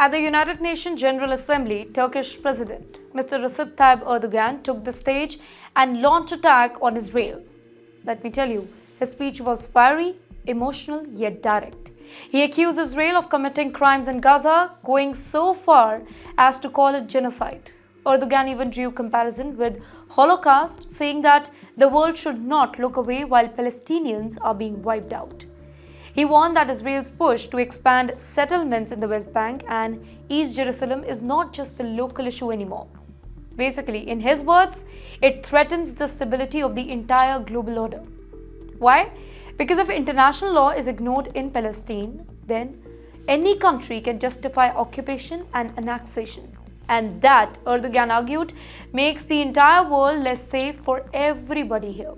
At the United Nations General Assembly, Turkish President Mr. Recep Tayyip Erdogan took the stage and launched attack on Israel. Let me tell you, his speech was fiery, emotional yet direct. He accused Israel of committing crimes in Gaza, going so far as to call it genocide. Erdogan even drew comparison with Holocaust, saying that the world should not look away while Palestinians are being wiped out. He warned that Israel's push to expand settlements in the West Bank and East Jerusalem is not just a local issue anymore. Basically, in his words, it threatens the stability of the entire global order. Why? Because if international law is ignored in Palestine, then any country can justify occupation and annexation. And that, Erdogan argued, makes the entire world less safe for everybody here.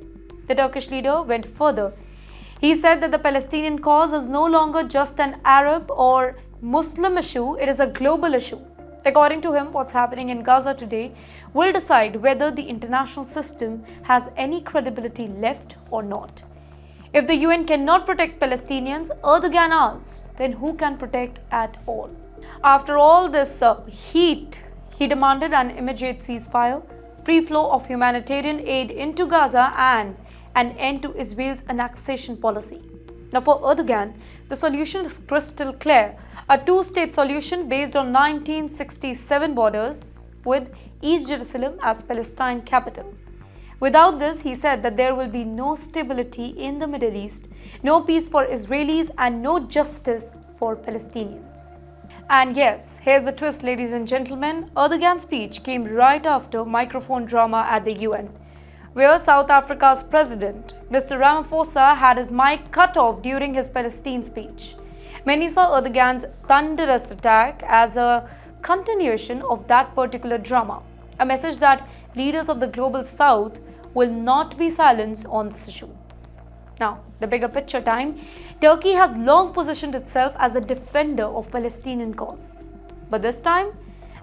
The Turkish leader went further. He said that the Palestinian cause is no longer just an Arab or Muslim issue, it is a global issue. According to him, what's happening in Gaza today will decide whether the international system has any credibility left or not. If the UN cannot protect Palestinians, Erdogan asked, then who can protect at all? After all this heat, he demanded an immediate ceasefire, free flow of humanitarian aid into Gaza and an end to Israel's annexation policy. Now for Erdogan, the solution is crystal clear, a two-state solution based on 1967 borders with East Jerusalem as Palestine capital. Without this, he said that there will be no stability in the Middle East, no peace for Israelis and no justice for Palestinians. And yes, here's the twist, ladies and gentlemen. Erdogan's speech came right after microphone drama at the UN, where South Africa's president, Mr. Ramaphosa, had his mic cut off during his Palestine speech. Many saw Erdogan's thunderous attack as a continuation of that particular drama, a message that leaders of the global South will not be silenced on this issue. Now, the bigger picture time, Turkey has long positioned itself as a defender of Palestinian cause. But this time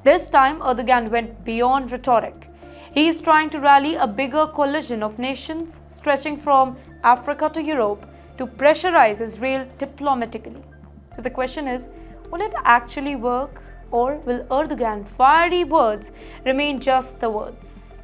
Erdogan went beyond rhetoric. He is trying to rally a bigger coalition of nations stretching from Africa to Europe to pressurize Israel diplomatically. So the question is, will it actually work, or will Erdogan's fiery words remain just the words?